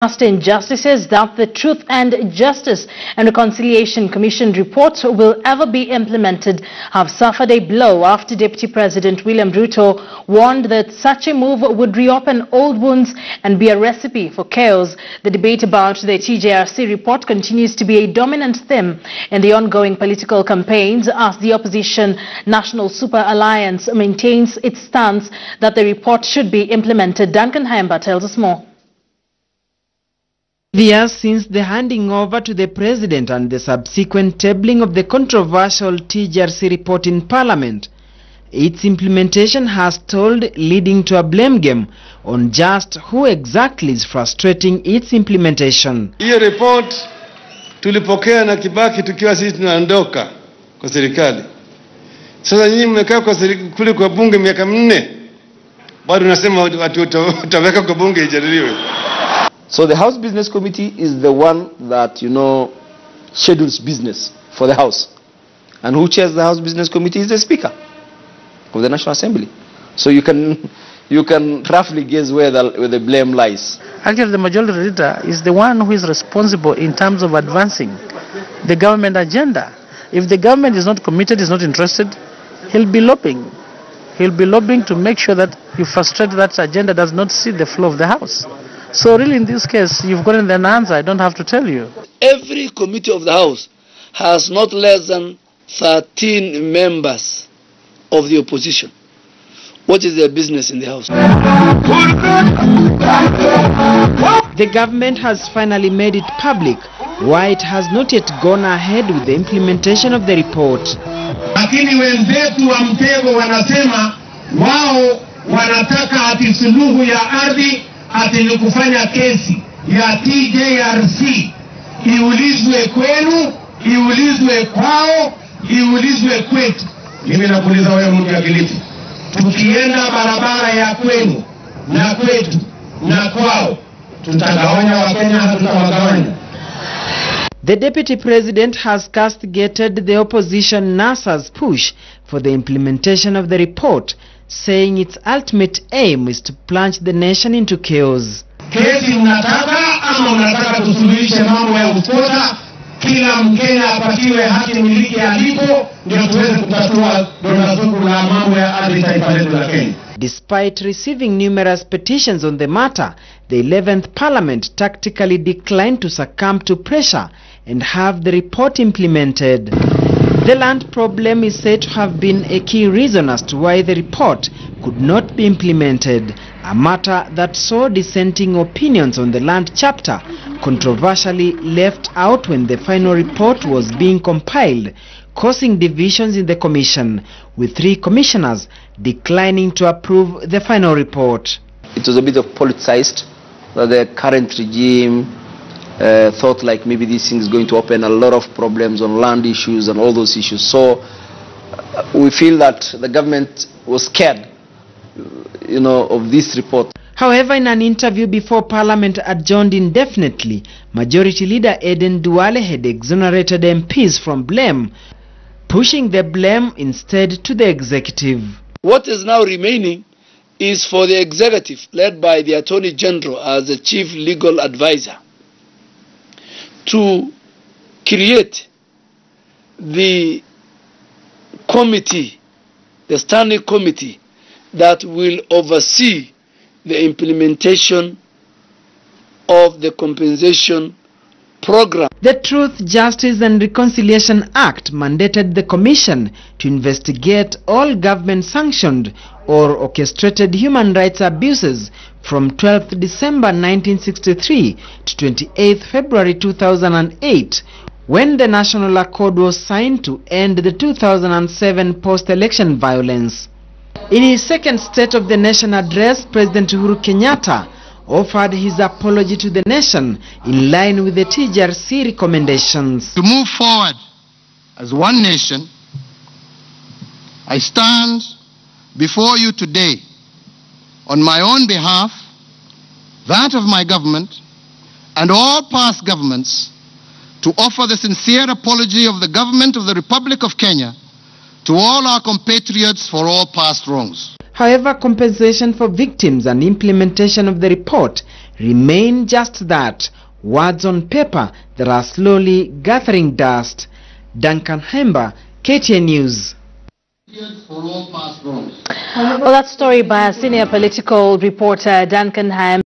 Past injustices that the Truth and Justice and Reconciliation Commission report will ever be implemented have suffered a blow after Deputy President William Ruto warned that such a move would reopen old wounds and be a recipe for chaos. The debate about the TJRC report continues to be a dominant theme in the ongoing political campaigns as the opposition National Super Alliance maintains its stance that the report should be implemented. Duncan Haimba tells us more. Years since the handing over to the President and the subsequent tabling of the controversial TJRC report in Parliament, its implementation has stalled, leading to a blame game on just who exactly is frustrating its implementation. Hiyo report tulipokea na Kibaki tukiwa sisi tunaondoka kwa serikali. Sasa nyinyi mmekaa kule kwa bunge miaka 4. Bado unasema watu utaweka kwa bunge ijadiliwe. So the House Business Committee is the one that, schedules business for the House. And who chairs the House Business Committee is the Speaker of the National Assembly. So you can roughly guess where the blame lies. Actually, the majority leader is the one who is responsible in terms of advancing the government agenda. If the government is not committed, is not interested, he'll be lobbying. He'll be lobbying to make sure that you frustrate that agenda does not see the flow of the House. So really in this case, you've gotten an answer, I don't have to tell you. Every committee of the House has not less than 13 members of the opposition. What is their business in the House? The government has finally made it public why it has not yet gone ahead with the implementation of the report. Lakini wenzetu wa mtego wanasema wao wanataka ati suluhu ya ardhi ati ni kufanya kesi ya TJRC iulizwe kwenu, iulizwe kwao, iulizwe kwetu. Mimi nakuuliza wewe mtu wa Kilifi, tukienda barabara ya kwenu na kwetu na kwao, tutagawanya Wakenya, hatutawagawanya? The Deputy President has castigated the opposition NASA's push for the implementation of the report, saying its ultimate aim is to plunge the nation into chaos. Kesi mnataka ama mnataka tusuluhishe mambo ya ukota, kila Mkenya apatiwe haki miliki alipo, ndio tuweze kutatua donda sugu la mambo ya ardhi taifa letu la Kenya. Despite receiving numerous petitions on the matter, the 11th Parliament tactically declined to succumb to pressure and have the report implemented. The land problem is said to have been a key reason as to why the report could not be implemented, a matter that saw dissenting opinions on the land chapter controversially left out when the final report was being compiled, causing divisions in the commission, with 3 commissioners declining to approve the final report. It was a bit of politicized, that the current regime thought like maybe this thing is going to open a lot of problems on land issues and all those issues. So we feel that the government was scared, of this report. However, in an interview before Parliament adjourned indefinitely, Majority Leader Eden Duale had exonerated MPs from blame, pushing the blame instead to the executive. What is now remaining is for the executive, led by the Attorney General as the chief legal advisor, to create the committee, the standing committee, that will oversee the implementation of the compensation program. The Truth, Justice and Reconciliation Act mandated the Commission to investigate all government-sanctioned or orchestrated human rights abuses from 12th December 1963 to 28th February 2008, when the National Accord was signed to end the 2007 post-election violence. In his second State of the Nation address, President Uhuru Kenyatta offered his apology to the nation in line with the TJRC recommendations. To move forward as one nation, I stand before you today on my own behalf, that of my government, and all past governments, to offer the sincere apology of the government of the Republic of Kenya to all our compatriots for all past wrongs. However, compensation for victims and implementation of the report remain just that, words on paper that are slowly gathering dust. Duncan Hemba, KTN News. Well, that story by a senior political reporter, Duncan Hemba.